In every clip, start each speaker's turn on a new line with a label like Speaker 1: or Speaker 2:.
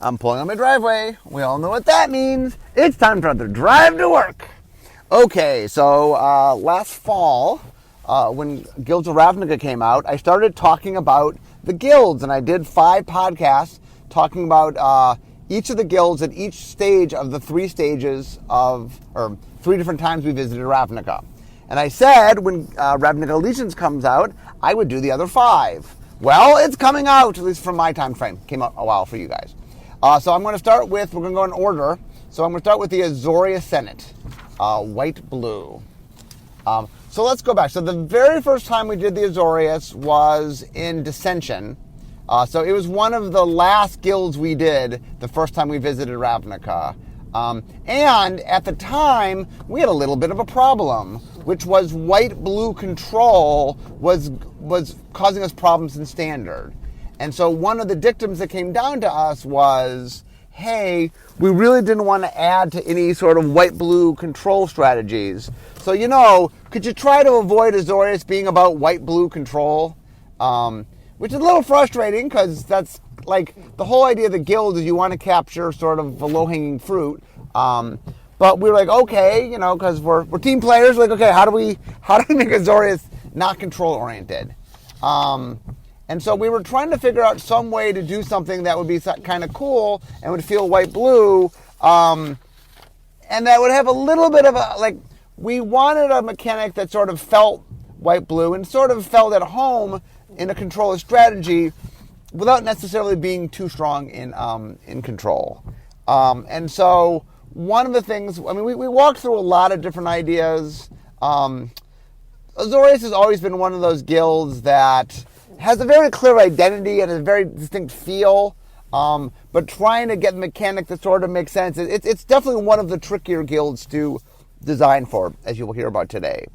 Speaker 1: I'm pulling on my driveway. We all know what that means. It's time for the drive to work. Okay, so last fall, when Guilds of Ravnica came out, I started talking about the guilds, and I did 5 podcasts talking about each of the guilds at each stage of the 3 stages of, or 3 different times we visited Ravnica. And I said when Ravnica Allegiance comes out, I would do the other 5. Well, it's coming out, at least from my time frame. Came out a while for you guys. So I'm going to start with, we're going to go in order. So I'm going to start with the Azorius Senate, white-blue. So let's go back. So the very first time we did the Azorius was in Dissension. So it was one of the last guilds we did the first time we visited Ravnica. And at the time, we had a little bit of a problem, which was white-blue control was causing us problems in Standard. And so one of the dictums that came down to us was, hey, we really didn't want to add to any sort of white-blue control strategies. So, could you try to avoid Azorius being about white-blue control? Which is a little frustrating because that's like the whole idea of the guild is you want to capture sort of the low-hanging fruit. But we were like, okay, because we're team players, we're like, okay, how do we make Azorius not control-oriented? And so we were trying to figure out some way to do something that would be kind of cool and would feel white-blue, and that would have a little bit of we wanted a mechanic that sort of felt white-blue and sort of felt at home in a controller strategy without necessarily being too strong in control. And so one of the things, we walked through a lot of different ideas. Azorius has always been one of those guilds that has a very clear identity and a very distinct feel, but trying to get the mechanic that sort of makes sense. It's definitely one of the trickier guilds to design for, as you will hear about today.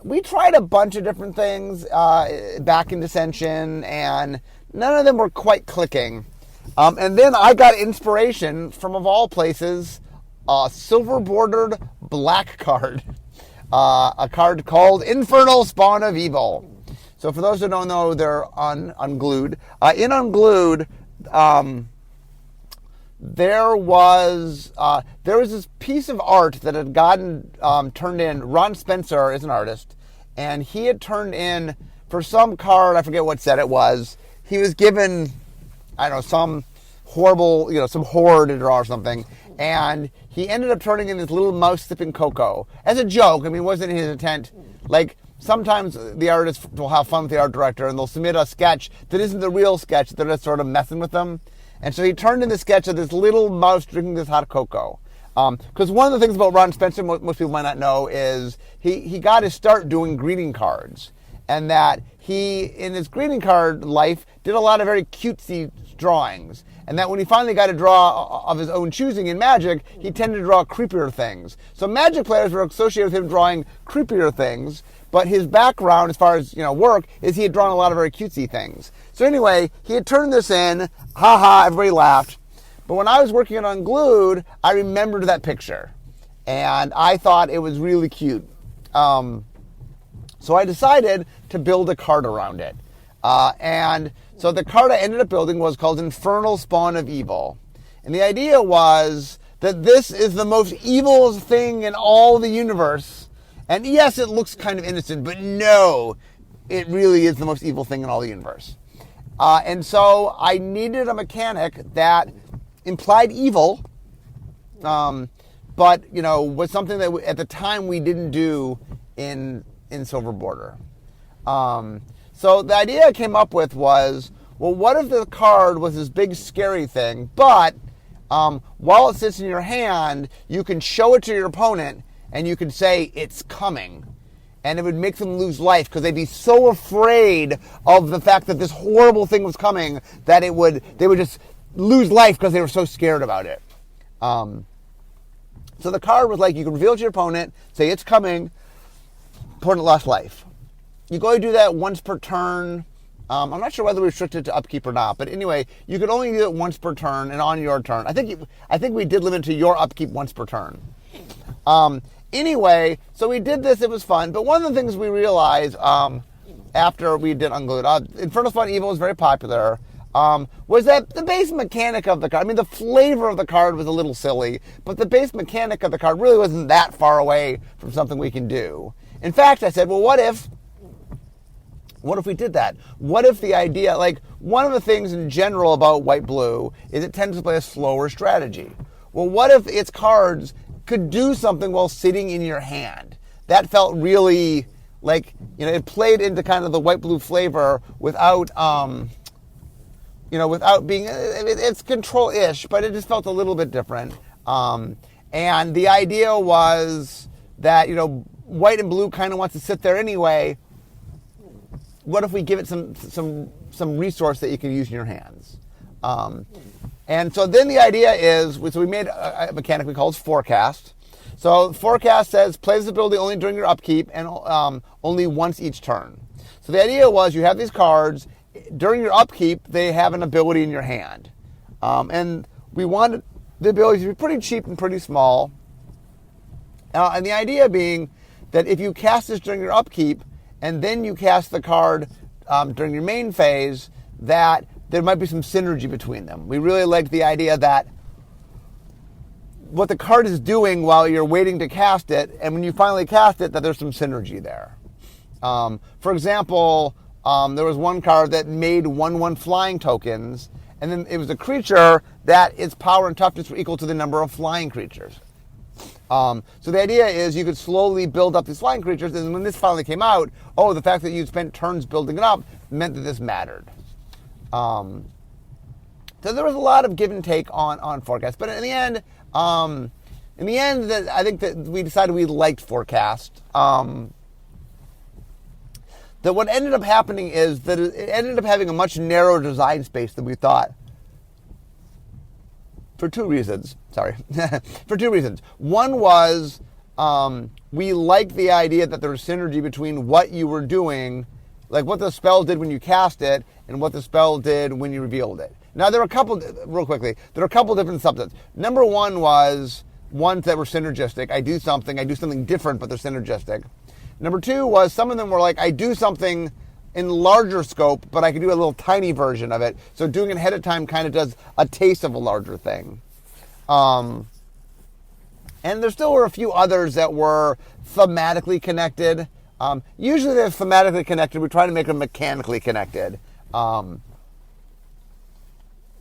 Speaker 1: We tried a bunch of different things back in Dissension, and none of them were quite clicking. And then I got inspiration from, of all places, a silver-bordered black card. A card called Infernal Spawn of Evil. So for those who don't know, they're unglued. In Unglued, there was this piece of art that had gotten turned in. Ron Spencer is an artist, and he had turned in for some card. I forget what set it was. He was given, I don't know, some horrible, some horror to draw or something, and he ended up turning in this little mouse sipping cocoa as a joke. It wasn't his intent. Sometimes the artists will have fun with the art director and they'll submit a sketch that isn't the real sketch. They're just sort of messing with them. And so he turned in the sketch of this little mouse drinking this hot cocoa. Because one of the things about Ron Spencer, most people might not know, is he got his start doing greeting cards. And that he, in his greeting card life, did a lot of very cutesy drawings. And that when he finally got a draw of his own choosing in Magic, he tended to draw creepier things. So Magic players were associated with him drawing creepier things. But his background, as far as work, is he had drawn a lot of very cutesy things. So anyway, he had turned this in. Everybody laughed. But when I was working on Unglued, I remembered that picture, and I thought it was really cute. So I decided to build a card around it. And so the card I ended up building was called Infernal Spawn of Evil. And the idea was that this is the most evil thing in all the universe. And yes, it looks kind of innocent, but no, it really is the most evil thing in all the universe. And so I needed a mechanic that implied evil, but, was something that at the time we didn't do in Silver Border. So the idea I came up with was, well, what if the card was this big scary thing, but while it sits in your hand, you can show it to your opponent and you can say, it's coming. And it would make them lose life because they'd be so afraid of the fact that this horrible thing was coming that they would just lose life because they were so scared about it. So the card was you can reveal it to your opponent, say it's coming, opponent lost life. You go do that once per turn. I'm not sure whether we restricted to upkeep or not, but anyway, you could only do it once per turn and on your turn. I think we did limit it to your upkeep once per turn. Anyway, so we did this. It was fun. But one of the things we realized after we did Unglued, Infernal Spawn Evil was very popular. was that the base mechanic of the card, I mean, the flavor of the card was a little silly, but the base mechanic of the card really wasn't that far away from something we can do. In fact, I said, well, what if we did that? What if the idea, like, one of the things in general about white-blue is it tends to play a slower strategy. Well, what if its cards could do something while sitting in your hand? That felt really like, it played into kind of the white-blue flavor without, without being, it's control-ish, but it just felt a little bit different. And the idea was that, white and blue kind of wants to sit there anyway. What if we give it some resource that you can use in your hands? And so then the idea is, so we made a mechanic we call forecast. So forecast says play this ability only during your upkeep and only once each turn. So the idea was you have these cards. During your upkeep, they have an ability in your hand. And we wanted the ability to be pretty cheap and pretty small. And the idea being that if you cast this during your upkeep, and then you cast the card during your main phase, that there might be some synergy between them. We really liked the idea that what the card is doing while you're waiting to cast it, and when you finally cast it, that there's some synergy there. For example, there was one card that made 1/1 flying tokens, and then it was a creature that its power and toughness were equal to the number of flying creatures. So the idea is you could slowly build up these flying creatures, and when this finally came out, the fact that you spent turns building it up meant that this mattered. So there was a lot of give and take on forecast, but in the end, I think that we decided we liked forecast. That what ended up happening is that it ended up having a much narrower design space than we thought. For two reasons. One was we liked the idea that there was synergy between what you were doing, like what the spell did when you cast it, and what the spell did when you revealed it. Now, there are a couple different subsets. Number one was ones that were synergistic. I do something different, but they're synergistic. Number two was some of them were like, I do something in larger scope, but I can do a little tiny version of it. So doing it ahead of time kind of does a taste of a larger thing. And there still were a few others that were thematically connected. Usually they're thematically connected. We try to make them mechanically connected. But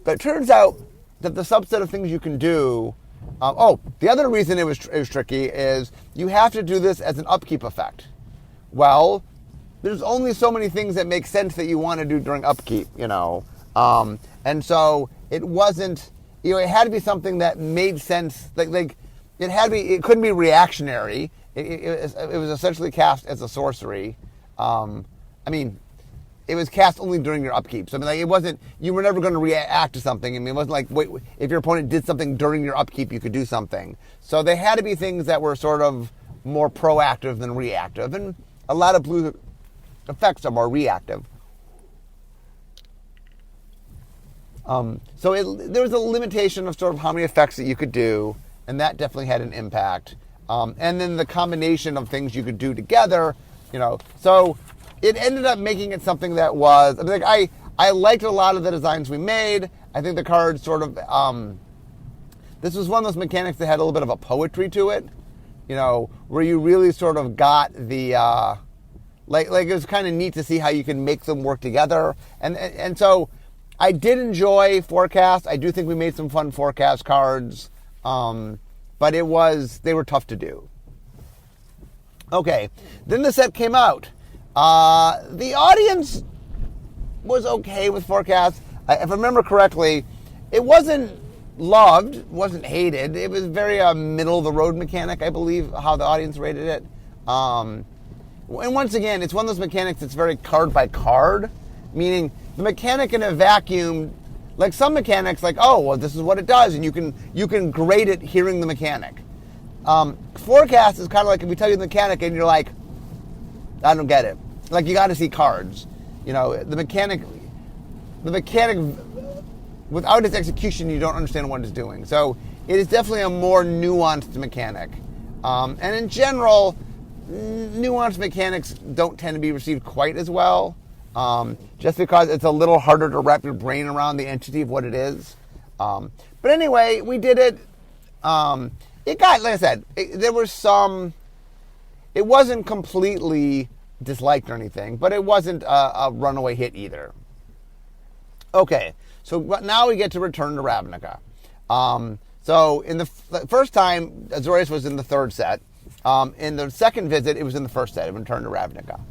Speaker 1: it turns out that the subset of things you can do... the other reason it was tricky is you have to do this as an upkeep effect. Well, there's only so many things that make sense that you want to do during upkeep, and so it wasn't, it had to be something that made sense. Like it couldn't be reactionary. It was essentially cast as a sorcery. It was cast only during your upkeep. So it wasn't, you were never going to react to something. It wasn't like, wait, if your opponent did something during your upkeep, you could do something. So they had to be things that were sort of more proactive than reactive. And a lot of blue effects are more reactive. So there was a limitation of sort of how many effects that you could do, and that definitely had an impact. And then the combination of things you could do together, so it ended up making it something that was, I liked a lot of the designs we made. I think the cards sort of, this was one of those mechanics that had a little bit of a poetry to it, where you really sort of got the, like it was kind of neat to see how you can make them work together. And so I did enjoy forecast. I do think we made some fun forecast cards, but they were tough to do. Okay, then the set came out. The audience was okay with forecast. If I remember correctly, it wasn't loved, wasn't hated. It was very middle-of-the-road mechanic, I believe, how the audience rated it. And once again, it's one of those mechanics that's very card by card, meaning the mechanic in a vacuum, like some mechanics, like, this is what it does, and you can grade it hearing the mechanic. Forecast is kind of like if we tell you the mechanic and you're like, I don't get it. Like, you got to see cards. The mechanic, without its execution, you don't understand what it's doing. So it is definitely a more nuanced mechanic. And in general, nuanced mechanics don't tend to be received quite as well. just because it's a little harder to wrap your brain around the entity of what it is. But anyway, we did it. It got, like I said, there was some. It wasn't completely disliked or anything, but it wasn't a runaway hit either. Okay, so now we get to Return to Ravnica. So in the first time, Azorius was in the third set. In the second visit, it was in the first set of Return to Ravnica.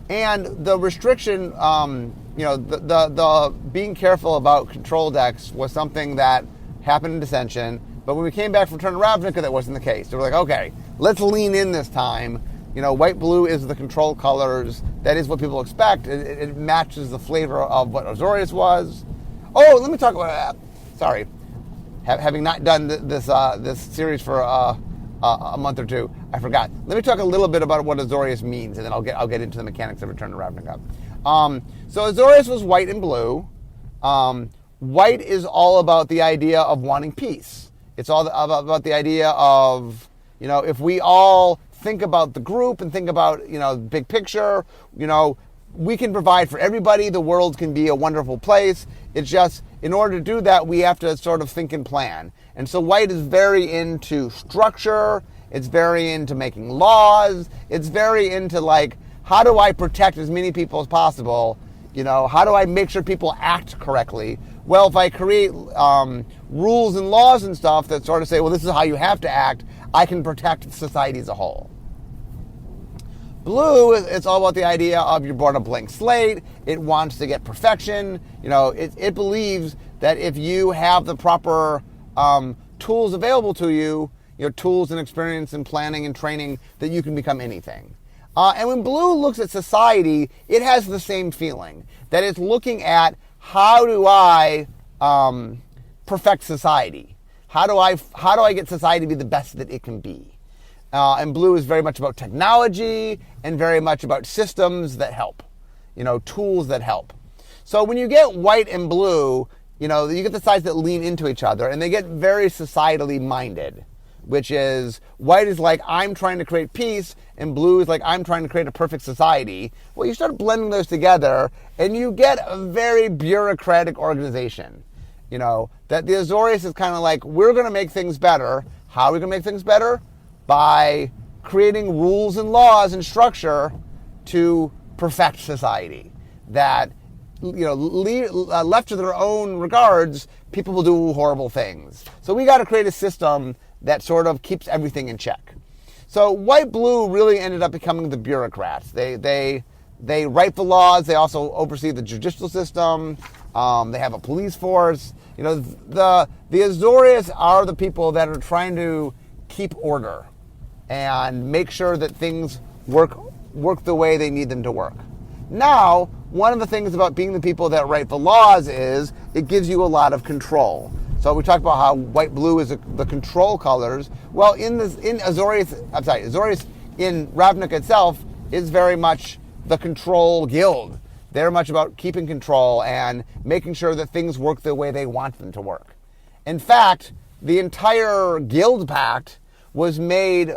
Speaker 1: And the restriction, the being careful about control decks was something that happened in Dissension. But when we came back from Return to Ravnica, that wasn't the case. They were like, okay, let's lean in this time. White, blue is the control colors. That is what people expect. It matches the flavor of what Azorius was. Oh, let me talk about. Sorry, having not done this series for a month or two, I forgot. Let me talk a little bit about what Azorius means, and then I'll get into the mechanics of Return to Ravnica. So Azorius was white and blue. White is all about the idea of wanting peace. It's all about the idea of, if we all think about the group and think about, big picture, we can provide for everybody. The world can be a wonderful place. It's just, in order to do that, we have to sort of think and plan. And so white is very into structure. It's very into making laws. It's very into, how do I protect as many people as possible? How do I make sure people act correctly? Well, if I create rules and laws and stuff that sort of say, well, this is how you have to act, I can protect society as a whole. Blue, it's all about the idea of you're born a blank slate. It wants to get perfection. It believes that if you have the proper tools available to you, tools and experience and planning and training, that you can become anything. And when blue looks at society, it has the same feeling, that it's looking at, how do I perfect society? How do I get society to be the best that it can be? And blue is very much about technology and very much about systems that help, tools that help. So when you get white and blue, you get the sides that lean into each other, and they get very societally minded, which is, white is like, I'm trying to create peace, and blue is like, I'm trying to create a perfect society. Well, you start blending those together, and you get a very bureaucratic organization. That the Azorius is kind of like, we're going to make things better. How are we going to make things better? By creating rules and laws and structure to perfect society. That, left to their own regards, people will do horrible things. So we got to create a system that sort of keeps everything in check. So white-blue really ended up becoming the bureaucrats. They write the laws. They also oversee the judicial system. They have a police force. The Azorius are the people that are trying to keep order and make sure that things work the way they need them to work. Now, one of the things about being the people that write the laws is it gives you a lot of control. So we talked about how white-blue is the control colors. Well, Azorius in Ravnica itself is very much the control guild. They're much about keeping control and making sure that things work the way they want them to work. In fact, the entire guild pact was made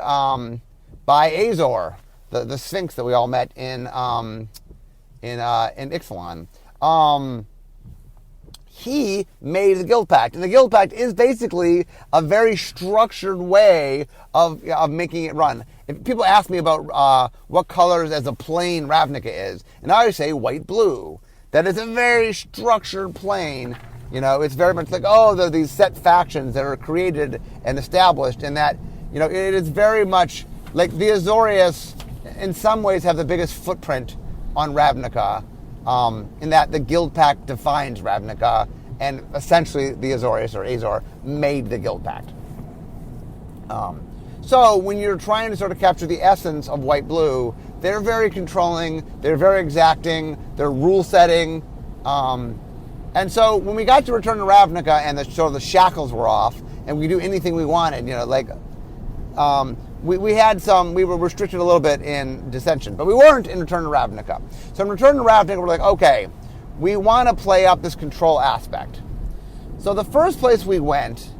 Speaker 1: by Azor, the Sphinx that we all met in Ixalan. He made the Guild Pact. And the Guild Pact is basically a very structured way of making it run. If people ask me about what colors as a plane Ravnica is, and I always say white-blue. That is a very structured plane. It's very much like, there are these set factions that are created and established, and that, it is very much like the Azorius, in some ways, have the biggest footprint on Ravnica, in that the Guild Pact defines Ravnica, and essentially the Azorius, or Azor, made the Guild Pact. So when you're trying to sort of capture the essence of white-blue, they're very controlling, they're very exacting, they're rule-setting. And so when we got to Return to Ravnica and the shackles were off, and we could do anything we wanted, we were restricted a little bit in Dissension, but we weren't in Return to Ravnica. So in Return to Ravnica, we're like, okay, we want to play up this control aspect. So the first place we went,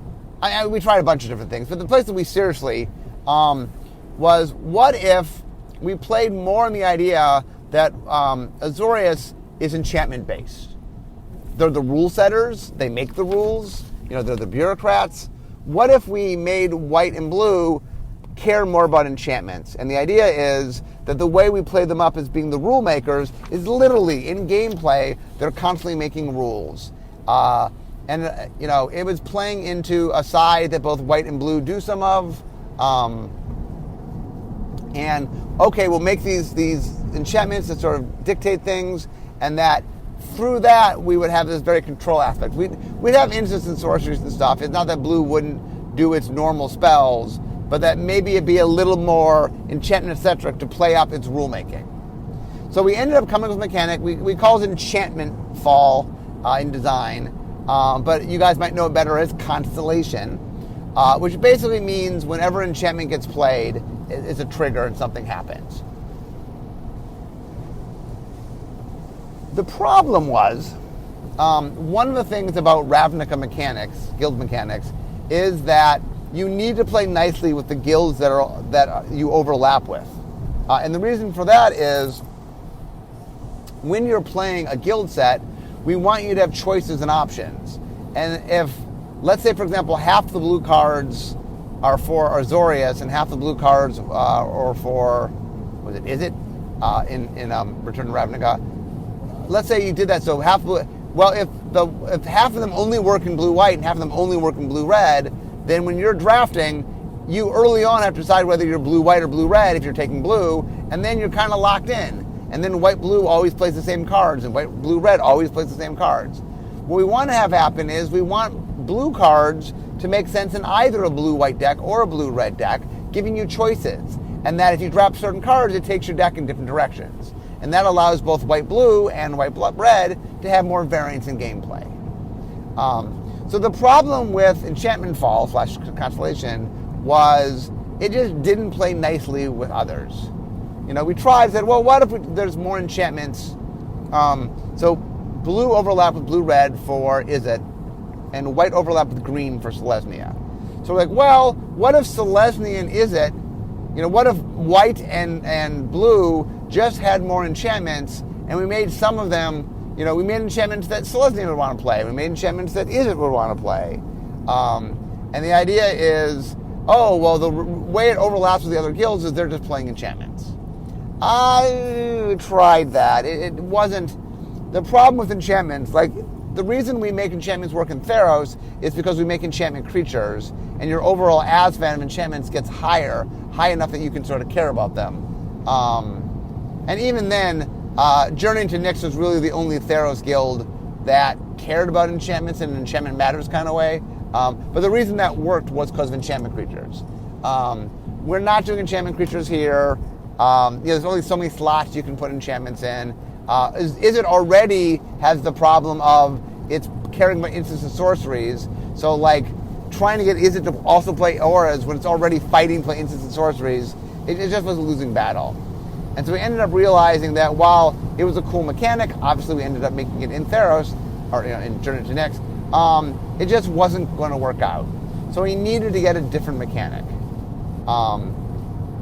Speaker 1: we tried a bunch of different things, but the place that we seriously was, what if we played more on the idea that Azorius is enchantment based. They're the rule setters. They make the rules. They're the bureaucrats. What if we made white and blue care more about enchantments? And the idea is that the way we play them up as being the rule makers is literally in gameplay, they're constantly making rules. It was playing into a side that both white and blue do some of. We'll make these enchantments that sort of dictate things, and that through that we would have this very control aspect. We'd have instants and sorceries and stuff. It's not that blue wouldn't do its normal spells, but that maybe it'd be a little more enchantment-centric to play up its rulemaking. So we ended up coming with a mechanic. We call it enchantment fall in design, but you guys might know it better as constellation, which basically means whenever enchantment gets played, it's a trigger and something happens. The problem was, one of the things about Ravnica mechanics, guild mechanics, is that you need to play nicely with the guilds that you overlap with. And the reason for that is when you're playing a guild set, we want you to have choices and options. And if, let's say, for example, half the blue cards are for Azorius and half the blue cards are for, in Return to Ravnica, let's say you did that, so half blue. Well, if half of them only work in blue-white and half of them only work in blue-red, then when you're drafting, you early on have to decide whether you're blue-white or blue-red if you're taking blue, and then you're kind of locked in. And then white-blue always plays the same cards, and white-blue-red always plays the same cards. What we want to have happen is we want blue cards to make sense in either a blue-white deck or a blue-red deck, giving you choices. And that if you draft certain cards, it takes your deck in different directions. And that allows both white-blue and white-red to have more variance in gameplay. So the problem with Enchantment Fall / Constellation was it just didn't play nicely with others. We tried, said, well, what if there's more enchantments? So blue overlap with blue-red for Izzet, and white overlap with green for Selesnya. So we're like, well, what if Selesnya and Izzet, what if white and blue just had more enchantments, and we made some of them, we made enchantments that Selesnya would want to play. We made enchantments that Izzet would want to play. And the idea is, the way it overlaps with the other guilds is they're just playing enchantments. I tried that. It wasn't... The problem with enchantments, the reason we make enchantments work in Theros is because we make enchantment creatures, and your overall ASVAN of enchantments gets high enough that you can sort of care about them. And even then, Journey to Nyx was really the only Theros guild that cared about enchantments in an enchantment matters kind of way. But the reason that worked was because of enchantment creatures. We're not doing enchantment creatures here. There's only so many slots you can put enchantments in. Izzet already has the problem of it's caring about instants and sorceries. So, trying to get Izzet to also play auras when it's already fighting play instants and sorceries, it just was a losing battle. And so we ended up realizing that while it was a cool mechanic, obviously we ended up making it in Theros, or in Journey to Nyx, it just wasn't going to work out. So we needed to get a different mechanic.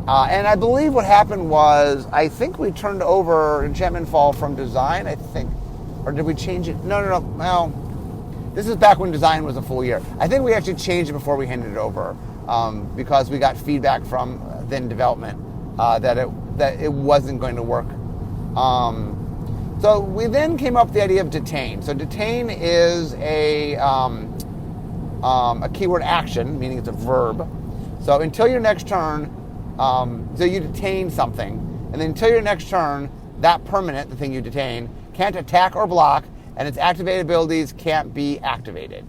Speaker 1: And I believe what happened was, I think we turned over Enchantment Fall from design, or did we change it? No. Well, this is back when design was a full year. I think we actually changed it before we handed it over, because we got feedback from then development that it wasn't going to work. So we then came up with the idea of detain. So detain is a keyword action, meaning it's a verb. So until your next turn, so you detain something, and then until your next turn, that permanent, the thing you detain, can't attack or block, and its activated abilities can't be activated.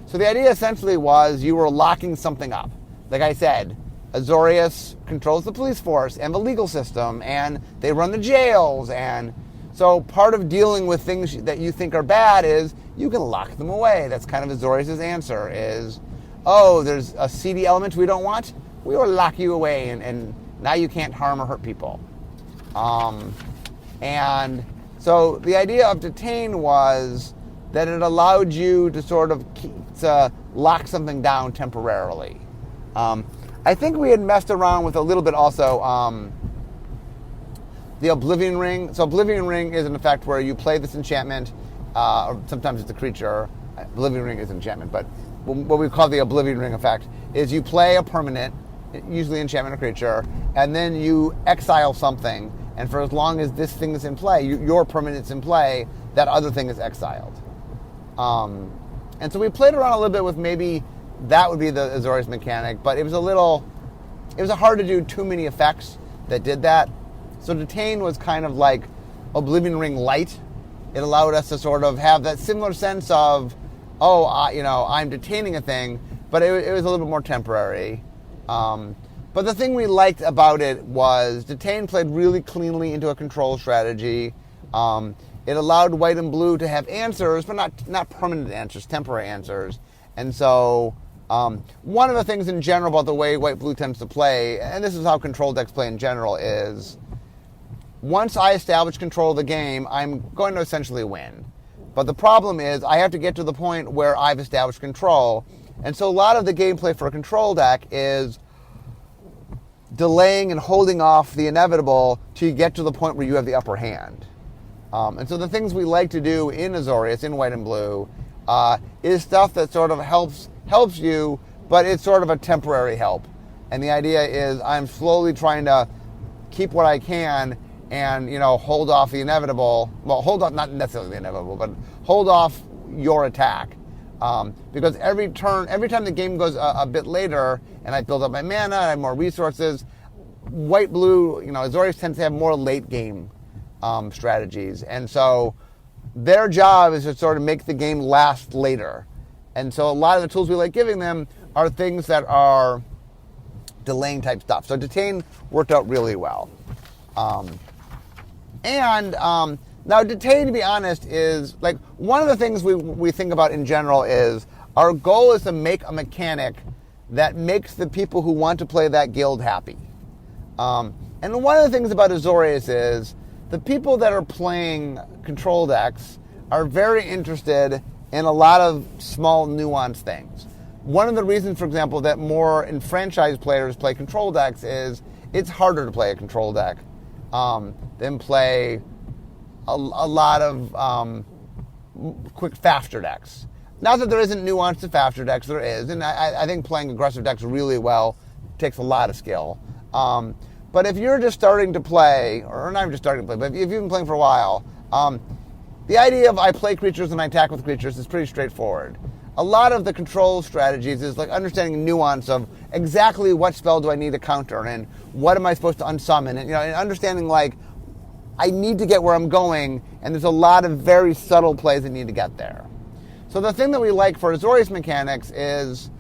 Speaker 1: So the idea essentially was you were locking something up. Like I said, Azorius controls the police force and the legal system, and they run the jails, and so part of dealing with things that you think are bad is you can lock them away. That's kind of Azorius' answer is, there's a seedy element we don't want? We will lock you away, and now you can't harm or hurt people. And so the idea of detain was that it allowed you to sort of lock something down temporarily. I think we had messed around with a little bit also the Oblivion Ring. So Oblivion Ring is an effect where you play this enchantment, or sometimes it's a creature. Oblivion Ring is enchantment, but what we call the Oblivion Ring effect is you play a permanent, usually enchantment or creature, and then you exile something, and for as long as this thing is in play, your permanent's in play, that other thing is exiled. And so we played around a little bit with maybe that would be the Azorius mechanic, but it was hard to do too many effects that did that. So Detain was kind of like Oblivion Ring Light. It allowed us to sort of have that similar sense of, I'm detaining a thing, but it was a little bit more temporary. But the thing we liked about it was Detain played really cleanly into a control strategy. It allowed white and blue to have answers, but not permanent answers, temporary answers. And so one of the things in general about the way white-blue tends to play, and this is how control decks play in general, is once I establish control of the game, I'm going to essentially win. But the problem is I have to get to the point where I've established control. And so a lot of the gameplay for a control deck is delaying and holding off the inevitable till you get to the point where you have the upper hand. And so the things we like to do in Azorius, in white and blue, is stuff that sort of helps you, but it's sort of a temporary help. And the idea is I'm slowly trying to keep what I can and, hold off the inevitable. Well, hold off, not necessarily the inevitable, but hold off your attack. Because every time the game goes a bit later and I build up my mana, I have more resources, white-blue, Azorius tends to have more late game strategies. And so their job is to sort of make the game last later. And so a lot of the tools we like giving them are things that are delaying type stuff. So Detain worked out really well. Now Detain, to be honest, is like one of the things we think about in general is our goal is to make a mechanic that makes the people who want to play that guild happy. And one of the things about Azorius is the people that are playing control decks are very interested in a lot of small nuanced things. One of the reasons, for example, that more enfranchised players play control decks is it's harder to play a control deck than play a lot of quick faster decks. Not that there isn't nuance to faster decks, there is, and I think playing aggressive decks really well takes a lot of skill. But if you're just starting to play, or not even just starting to play, but if you've been playing for a while, the idea of I play creatures and I attack with creatures is pretty straightforward. A lot of the control strategies is like understanding the nuance of exactly what spell do I need to counter and what am I supposed to unsummon, and and understanding like I need to get where I'm going, and there's a lot of very subtle plays that need to get there. So the thing that we like for Azorius mechanics is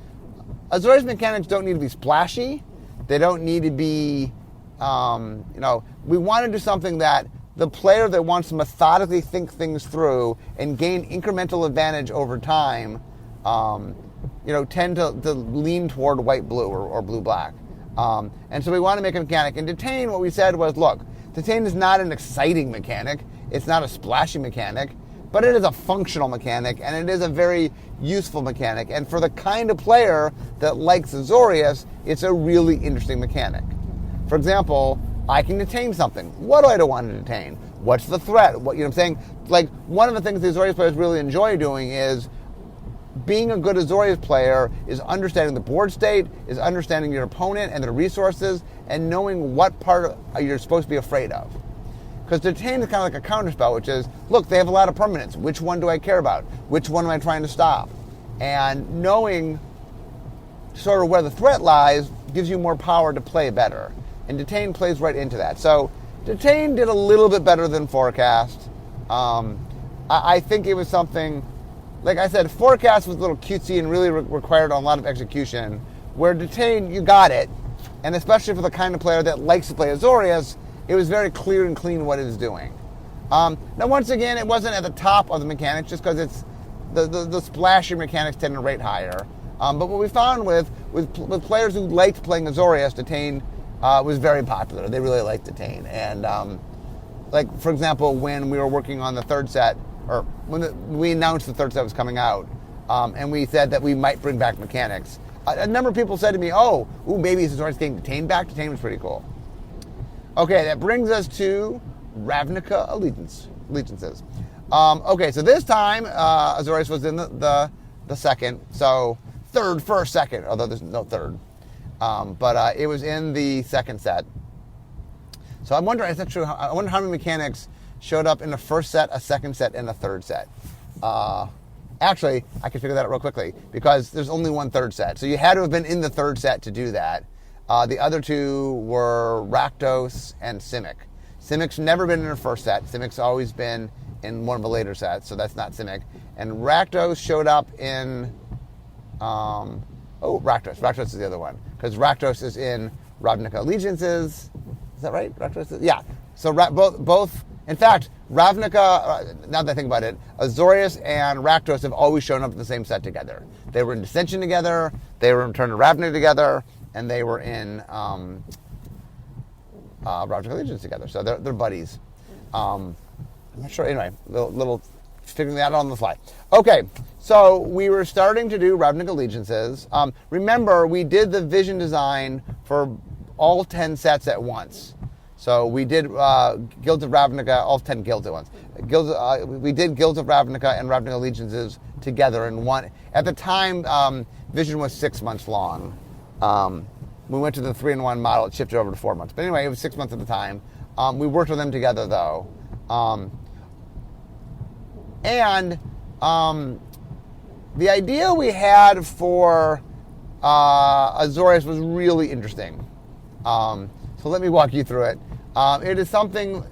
Speaker 1: Azorius mechanics don't need to be splashy. They don't need to be, we want to do something that the player that wants to methodically think things through and gain incremental advantage over time, tend to lean toward white-blue or blue-black. And so we want to make a mechanic. And Detain, what we said was, look, Detain is not an exciting mechanic. It's not a splashy mechanic, but it is a functional mechanic, and it is a very useful mechanic. And for the kind of player that likes Azorius, it's a really interesting mechanic. For example, I can detain something. What do I want to detain? What's the threat? What I'm saying? Like, one of the things the Azorius players really enjoy doing is being a good Azorius player is understanding the board state, is understanding your opponent and their resources, and knowing what part you're supposed to be afraid of. Because Detain is kind of like a counterspell, which is, look, they have a lot of permanents. Which one do I care about? Which one am I trying to stop? And knowing sort of where the threat lies gives you more power to play better. And Detain plays right into that. So Detain did a little bit better than Forecast. I think it was something, like I said, Forecast was a little cutesy and really required a lot of execution, where Detain, you got it. And especially for the kind of player that likes to play Azorius, it was very clear and clean what it was doing. Now, once again, it wasn't at the top of the mechanics just because it's the splashy mechanics tend to rate higher. But what we found with players who liked playing Azorius, Detain was very popular. They really liked Detain. And, for example, when we were working on the third set, or when we announced the third set was coming out, and we said that we might bring back mechanics, a number of people said to me, maybe Azorius getting Detain back. Detain was pretty cool. Okay, that brings us to Ravnica allegiances. Okay, so this time Azorius was in the second, so first, second, although there's no third. But it was in the second set. So I'm wondering, is that true? I wonder how many mechanics showed up in the first set, a second set, and a third set. Actually, I can figure that out real quickly because there's only one third set. So you had to have been in the third set to do that. The other two were Rakdos and Simic. Simic's never been in the first set. Simic's always been in one of the later sets, so that's not Simic. And Rakdos showed up in... Rakdos. Rakdos is the other one. Because Rakdos is in Ravnica Allegiances. Is that right? Rakdos is... Yeah. So both... In fact, Ravnica, now that I think about it, Azorius and Rakdos have always shown up in the same set together. They were in Dissension together, they were in Return to Ravnica together, and they were in Ravnica Allegiance together. So they're buddies. I'm not sure. Anyway, little figuring that out on the fly. Okay, so we were starting to do Ravnica Allegiances. Remember, we did the vision design for all 10 sets at once. So we did Guilds of Ravnica, all 10 guilds at once. We did Guilds of Ravnica and Ravnica Allegiances together in one. At the time, Vision was 6 months long. We went to the 3-in-1 model. It shifted over to 4 months. But anyway, it was 6 months at the time. We worked with them together, though. And the idea we had for Azorius was really interesting. So let me walk you through it. It is something,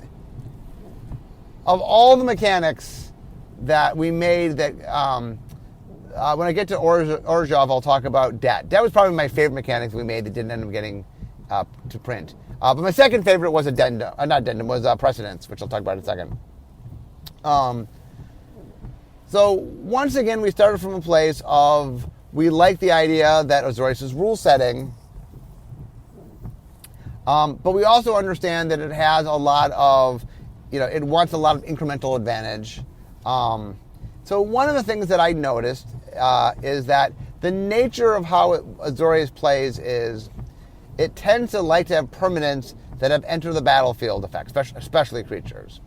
Speaker 1: of all the mechanics that we made that, when I get to Orzhov, I'll talk about Debt. Debt was probably my favorite mechanic we made that didn't end up getting to print. But my second favorite was Precedence, which I'll talk about in a second. So once again, we started from a place of, we like the idea that Azorius' rule setting, but we also understand that it has a lot of, it wants a lot of incremental advantage. So one of the things that I noticed is that the nature of how Azorius plays is it tends to like to have permanents that have enter the battlefield effects, especially creatures.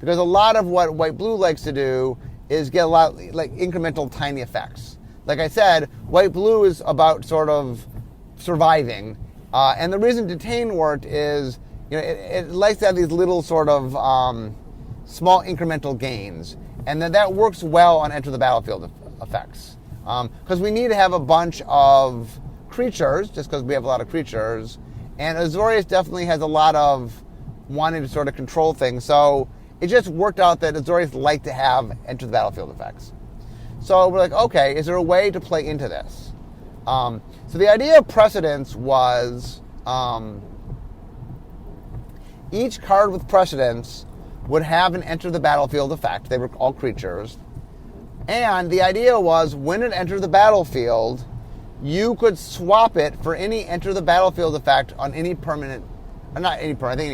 Speaker 1: Because a lot of what white-blue likes to do is get a lot like incremental tiny effects. Like I said, white-blue is about sort of surviving. And the reason Detain worked is, it likes to have these little sort of small incremental gains. And then that works well on enter the battlefield effects. Because we need to have a bunch of creatures, just because we have a lot of creatures. And Azorius definitely has a lot of wanting to sort of control things. So it just worked out that Azorius liked to have enter the battlefield effects. So we're like, okay, is there a way to play into this? So the idea of Precedence was each card with Precedence would have an enter the battlefield effect. They were all creatures. And the idea was when it entered the battlefield, you could swap it for any enter the battlefield effect on any permanent, or not any permanent, I think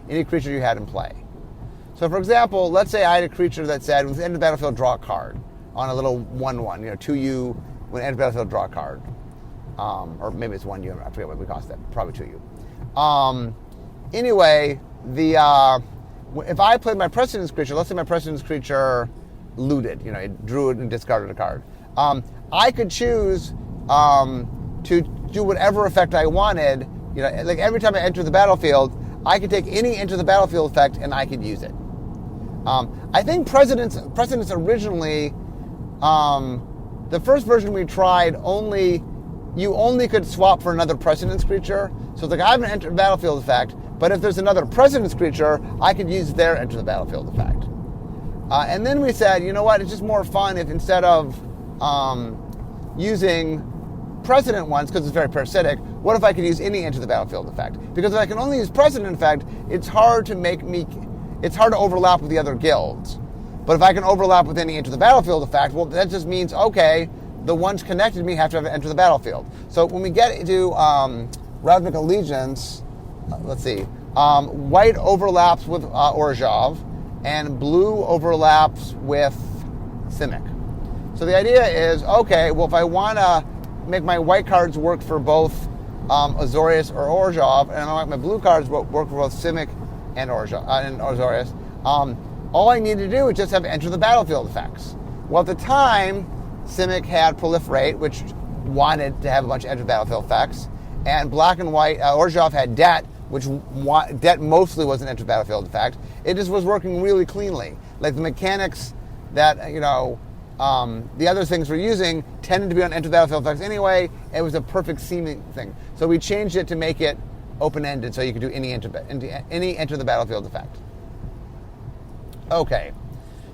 Speaker 1: any creature you had in play. So for example, let's say I had a creature that said, when it entered the battlefield, draw a card on a little 1/1, 2U, when it entered the battlefield, draw a card. Or maybe it's 1U, I forget what we cost that, probably 2U. Anyway, if I played my Precedence creature, let's say my Precedence creature looted, it drew it and discarded a card. I could choose to do whatever effect I wanted. Like every time I enter the battlefield, I could take any enter the battlefield effect and I could use it. I think Precedence originally, the first version we tried you only could swap for another Precedence creature. So it's like I have an enter the battlefield effect, but if there's another Precedence creature, I could use their enter the battlefield effect. And then we said, you know what, it's just more fun if instead of using Precedent ones, because it's very parasitic, what if I could use any enter the battlefield effect? Because if I can only use Precedent effect, it's hard to overlap with the other guilds. But if I can overlap with any enter the battlefield effect, well, that just means, okay, the ones connected to me have to have enter the battlefield. So when we get to Ravnica Allegiance, let's see, white overlaps with Orzhov, and blue overlaps with Simic. So the idea is, okay, well, if I want to make my white cards work for both Azorius or Orzhov, and I want my blue cards work for both Simic and Azorius. All I need to do is just have enter the battlefield effects. Well, at the time, Simic had proliferate, which wanted to have a bunch of enter the battlefield effects, and black and white, Orzhov had debt, which debt mostly was an enter the battlefield effect. It just was working really cleanly. Like the mechanics that, the other things we're using tended to be on enter the battlefield effects anyway. It was a perfect seaming thing. So we changed it to make it open-ended so you could do any enter the battlefield effect. Okay,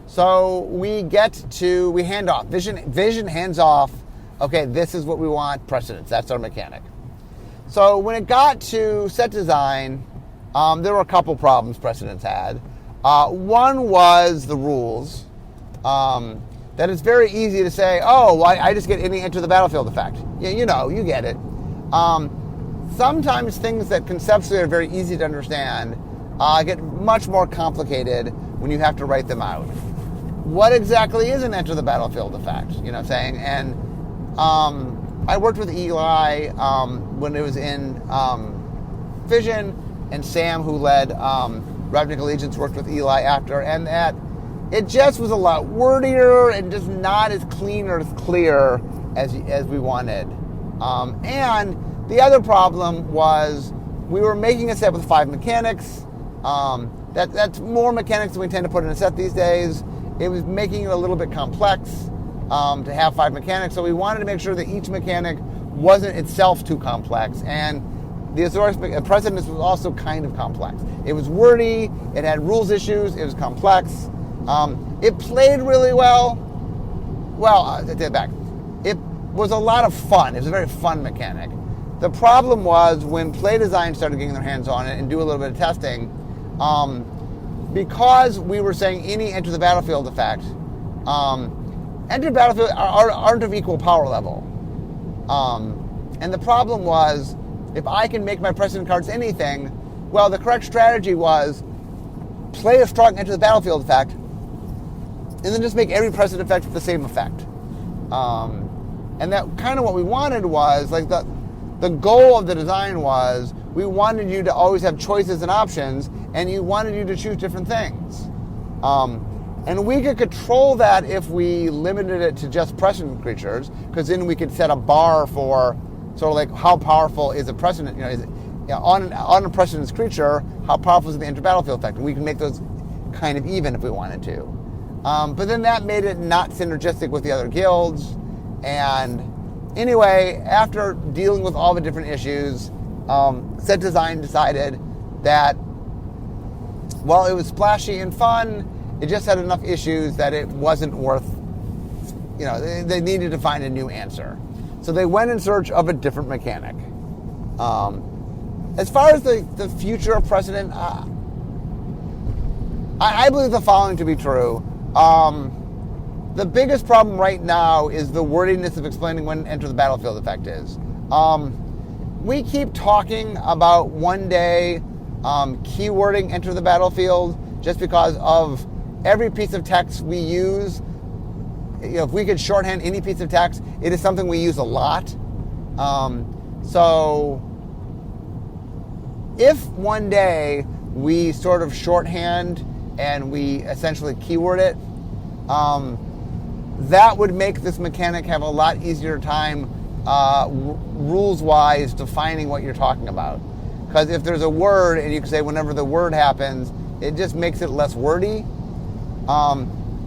Speaker 1: so we hand off. Vision hands off, okay, this is what we want, precedence. That's our mechanic. So when it got to set design, there were a couple problems precedence had. One was the rules. That it's very easy to say, oh, well, I just get any enter the battlefield effect. Yeah, you get it. Sometimes things that conceptually are very easy to understand get much more complicated when you have to write them out. What exactly is an enter the battlefield effect? You know what I'm saying? And I worked with Eli when it was in Fission, and Sam, who led Ravnica Allegiance, worked with Eli after, and that it just was a lot wordier and just not as clean or as clear as we wanted. And the other problem was we were making a set with 5 mechanics. That's more mechanics than we tend to put in a set these days. It was making it a little bit complex to have 5 mechanics, so we wanted to make sure that each mechanic wasn't itself too complex. And the Azorius precedence was also kind of complex. It was wordy, it had rules issues, it was complex. It played really well. Well, I take it back. It was a lot of fun. It was a very fun mechanic. The problem was when play design started getting their hands on it and do a little bit of testing, because we were saying any enter the battlefield effect, enter battlefield aren't of equal power level. And the problem was, if I can make my precedent cards anything, well, the correct strategy was play a strong enter the battlefield effect, and then just make every precedent effect the same effect. And that kind of what we wanted was, like the goal of the design was, we wanted you to always have choices and options, and you wanted you to choose different things. And we could control that if we limited it to just precedent creatures, because then we could set a bar for sort of like how powerful is a precedent, on a precedence creature, how powerful is the enter battlefield effect, and we can make those kind of even if we wanted to. But then that made it not synergistic with the other guilds. And anyway, after dealing with all the different issues, set design decided that while it was splashy and fun, it just had enough issues that it wasn't worth, they needed to find a new answer. So they went in search of a different mechanic. As far as the future of precedent, I believe the following to be true. The biggest problem right now is the wordiness of explaining when enter the battlefield effect is. We keep talking about one day keywording enter the battlefield just because of every piece of text we use. If we could shorthand any piece of text, it is something we use a lot. So if one day we sort of shorthand and we essentially keyword it, that would make this mechanic have a lot easier time rules-wise defining what you're talking about. Because if there's a word and you can say whenever the word happens, it just makes it less wordy.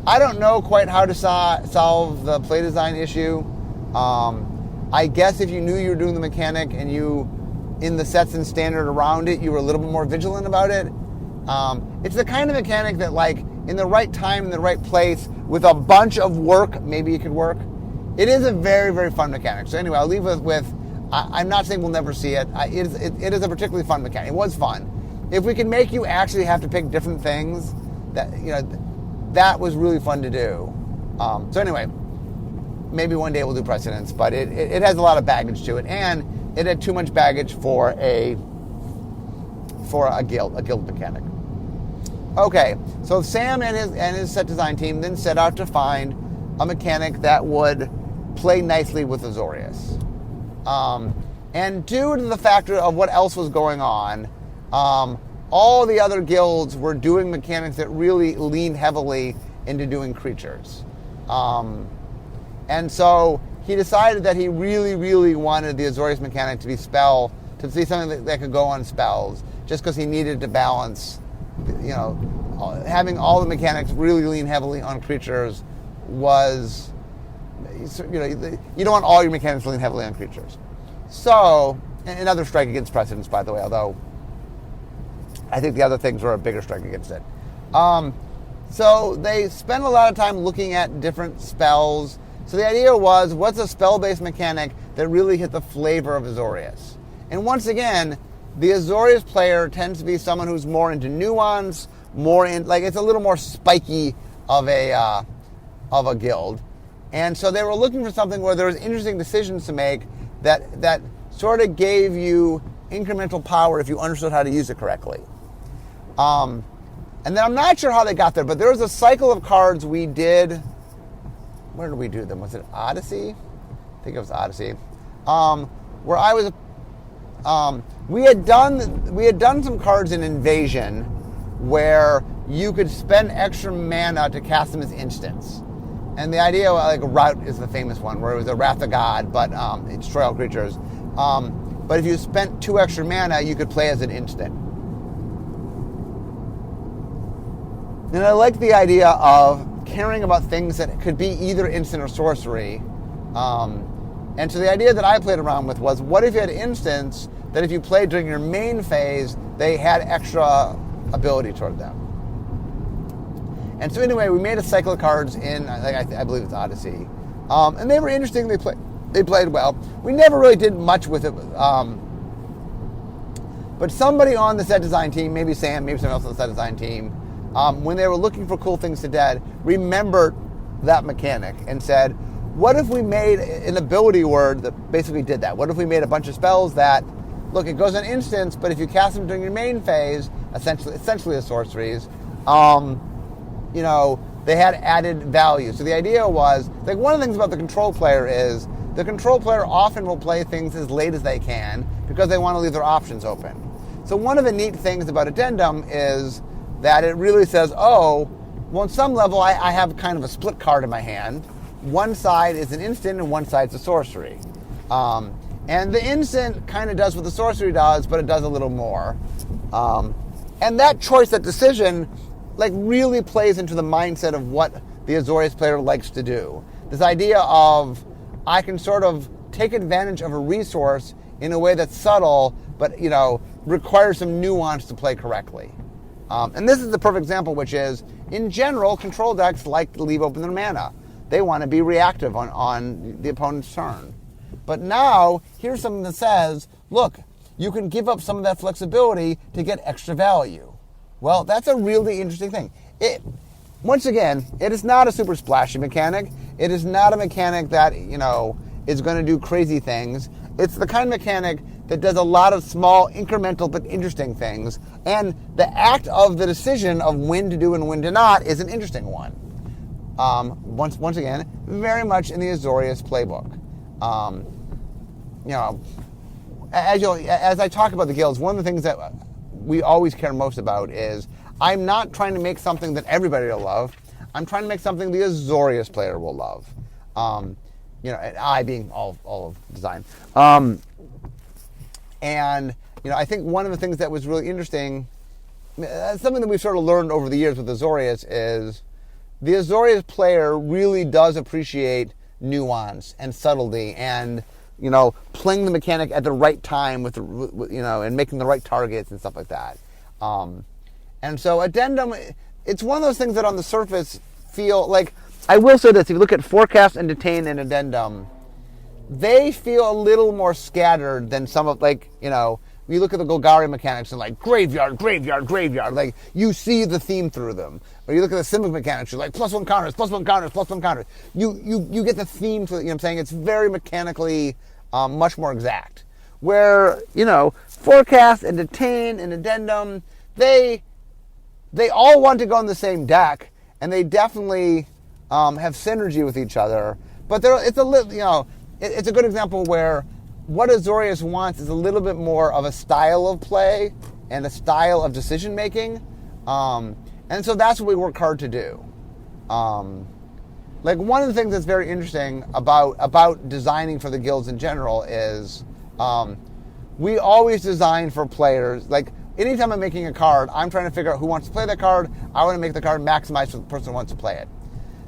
Speaker 1: I don't know quite how to solve the play design issue. I guess if you knew you were doing the mechanic and you, in the sets and standard around it, you were a little bit more vigilant about it. It's the kind of mechanic that, like, in the right time, in the right place, with a bunch of work, maybe it could work. It is a very, very fun mechanic. So anyway, I'll leave with I'm not saying we'll never see it. It is a particularly fun mechanic. It was fun. If we can make you actually have to pick different things, that was really fun to do. So anyway, maybe one day we'll do precedence, but it has a lot of baggage to it, and it had too much baggage for a guild mechanic. Okay, so Sam and his set design team then set out to find a mechanic that would play nicely with Azorius. And due to the factor of what else was going on, all the other guilds were doing mechanics that really leaned heavily into doing creatures. And so he decided that he really, really wanted the Azorius mechanic to be to see something that could go on spells, just because he needed to balance, having all the mechanics really lean heavily on creatures was, you don't want all your mechanics to lean heavily on creatures. So, and another strike against precedence, by the way, although I think the other things were a bigger strike against it. So they spent a lot of time looking at different spells. So the idea was, what's a spell-based mechanic that really hit the flavor of Azorius? And once again, the Azorius player tends to be someone who's more into nuance, it's a little more spiky of a guild. And so they were looking for something where there was interesting decisions to make that sort of gave you incremental power if you understood how to use it correctly. And then I'm not sure how they got there, but there was a cycle of cards we did. Where did we do them? Was it Odyssey? I think it was Odyssey. Where I was, we had done some cards in Invasion where you could spend extra mana to cast them as instants. And the idea, like Rout is the famous one, where it was a Wrath of God, but it destroyed all creatures. But if you spent 2 extra mana, you could play as an instant. And I like the idea of caring about things that could be either instant or sorcery. And so the idea that I played around with was, what if you had instants that if you played during your main phase, they had extra ability toward them? And so anyway, we made a cycle of cards in, I believe it's Odyssey. And they were interesting, they played well. We never really did much with it. But somebody on the set design team, maybe Sam, maybe someone else on the set design team, when they were looking for cool things to dead, remembered that mechanic and said, what if we made an ability word that basically did that? What if we made a bunch of spells that, look, it goes on instance, but if you cast them during your main phase, essentially the sorceries, they had added value. So the idea was, like, one of the things about the control player is, the control player often will play things as late as they can because they want to leave their options open. So one of the neat things about Addendum is that it really says, well, on some level, I have kind of a split card in my hand. One side is an instant and one side's a sorcery. And the instant kind of does what the sorcery does, but it does a little more. And that choice, that decision, really plays into the mindset of what the Azorius player likes to do. This idea of, I can sort of take advantage of a resource in a way that's subtle, but, requires some nuance to play correctly. And this is the perfect example, which is, in general, control decks like to leave open their mana. They want to be reactive on the opponent's turn. But now, here's something that says, look, you can give up some of that flexibility to get extra value. Well, that's a really interesting thing. Once again, it is not a super splashy mechanic. It is not a mechanic that, is going to do crazy things. It's the kind of mechanic that does a lot of small, incremental, but interesting things. And the act of the decision of when to do and when to not is an interesting one. Once again, very much in the Azorius playbook. As I talk about the guilds, one of the things that we always care most about is, I'm not trying to make something that everybody will love. I'm trying to make something the Azorius player will love. I being all of design. I think one of the things that was really interesting, something that we've sort of learned over the years with Azorius is, the Azorius player really does appreciate nuance and subtlety and, playing the mechanic at the right time and making the right targets and stuff like that. And so Addendum, it's one of those things that on the surface feel like, I will say this, if you look at Forecast and Detain and Addendum, they feel a little more scattered than some of, you look at the Golgari mechanics and graveyard, graveyard, graveyard, you see the theme through them. Or you look at the Simic mechanics, you're like, +1 counters, +1 counters, +1 counters. You get the theme to it, I'm saying? It's very mechanically much more exact. Where, Forecast and Detain and Addendum, they all want to go in the same deck, and they definitely have synergy with each other. But it's a good example where what Azorius wants is a little bit more of a style of play and a style of decision making. And so that's what we work hard to do. Like one of the things that's very interesting about designing for the guilds in general is we always design for players. Like anytime I'm making a card, I'm trying to figure out who wants to play that card. I want to make the card maximize for the person who wants to play it.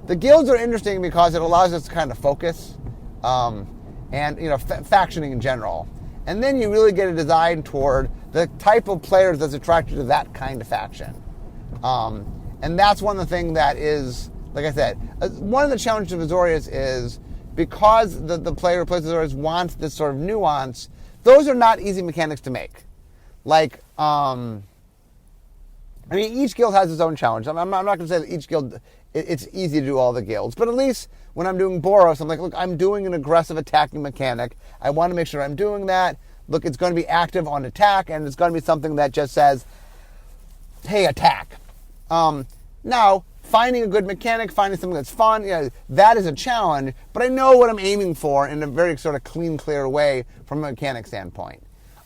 Speaker 1: The guilds are interesting because it allows us to kind of focus and factioning in general. And then you really get a design toward the type of players that's attracted to that kind of faction. And that's one of the things that is, like I said, one of the challenges of Azorius is because the player who plays Azorius wants this sort of nuance, those are not easy mechanics to make. Like, each guild has its own challenge. I'm not going to say that each guild, it's easy to do all the guilds, but at least when I'm doing Boros, I'm like, look, I'm doing an aggressive attacking mechanic. I want to make sure I'm doing that. Look, it's going to be active on attack, and it's going to be something that just says, hey, attack. Now, finding a good mechanic, finding something that's fun, that is a challenge, but I know what I'm aiming for in a very sort of clean, clear way from a mechanic standpoint.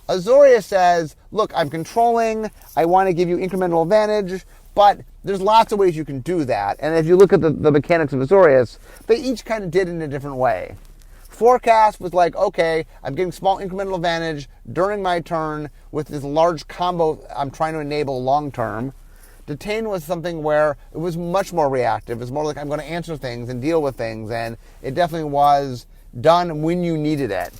Speaker 1: Azorius says, look, I'm controlling, I want to give you incremental advantage, but there's lots of ways you can do that. And if you look at the mechanics of Azorius, they each kind of did it in a different way. Forecast was like, okay, I'm getting small incremental advantage during my turn with this large combo I'm trying to enable long term. Detain was something where it was much more reactive. It was more like I'm going to answer things and deal with things, and it definitely was done when you needed it.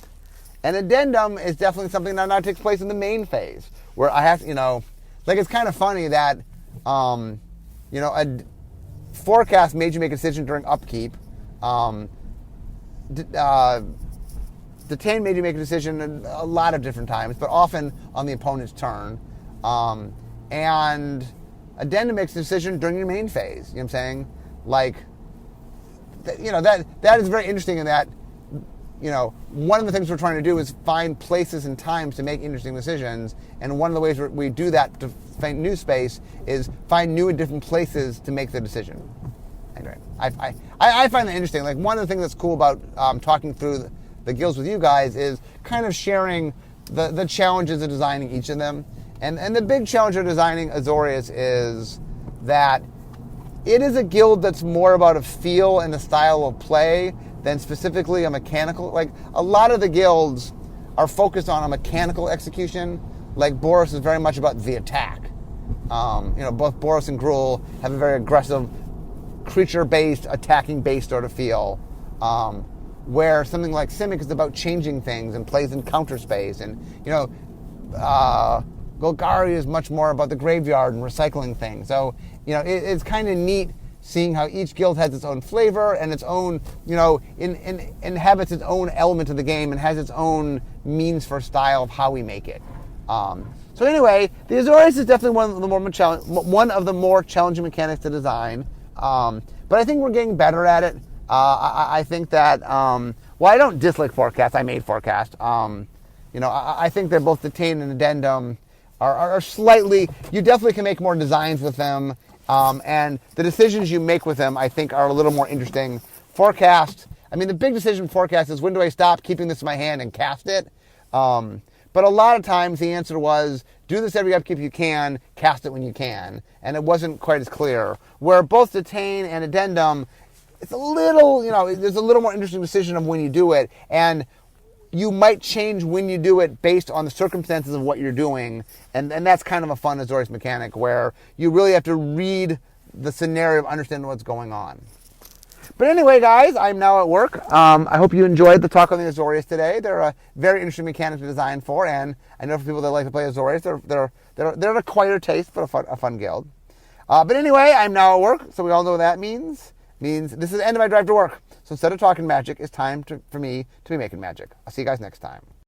Speaker 1: And Addendum is definitely something that now takes place in the main phase, where I have to, it's kind of funny that, a forecast made you make a decision during upkeep. Detain made you make a decision a lot of different times, but often on the opponent's turn. And Addendum makes a decision during your main phase. You know what I'm saying? Like, that is very interesting in that, one of the things we're trying to do is find places and times to make interesting decisions. And one of the ways we do that to find new space is find new and different places to make the decision. Anyway, I find that interesting. Like one of the things that's cool about talking through the guilds with you guys is kind of sharing the challenges of designing each of them. And the big challenge of designing Azorius is that it is a guild that's more about a feel and a style of play than specifically a mechanical. Like a lot of the guilds are focused on a mechanical execution. Like Boros is very much about the attack. Both Boros and Gruul have a very aggressive, creature-based, attacking-based sort of feel. Where something like Simic is about changing things and plays in counter space, and Golgari is much more about the graveyard and recycling things. So, it's kind of neat seeing how each guild has its own flavor and its own, inhabits its own element of the game and has its own means for style of how we make it. So anyway, the Azorius is definitely one of the more challenging mechanics to design. But I think we're getting better at it. I think that, I don't dislike Forecast. I made Forecast. I think that both Detain and Addendum are slightly, you definitely can make more designs with them. And the decisions you make with them, I think, are a little more interesting. Forecast, the big decision Forecast is when do I stop keeping this in my hand and cast it? But a lot of times the answer was, do this every upkeep you can, cast it when you can. And it wasn't quite as clear. Where both Detain and Addendum, it's a little, there's a little more interesting decision of when you do it. And you might change when you do it based on the circumstances of what you're doing. And that's kind of a fun Azorius mechanic where you really have to read the scenario of understanding what's going on. But anyway, guys, I'm now at work. I hope you enjoyed the talk on the Azorius today. They're a very interesting mechanic to design for, and I know for people that like to play Azorius, they're an acquired taste, but a fun guild. But anyway, I'm now at work, so we all know what that means. Means this is the end of my drive to work. So instead of talking magic, it's time for me to be making magic. I'll see you guys next time.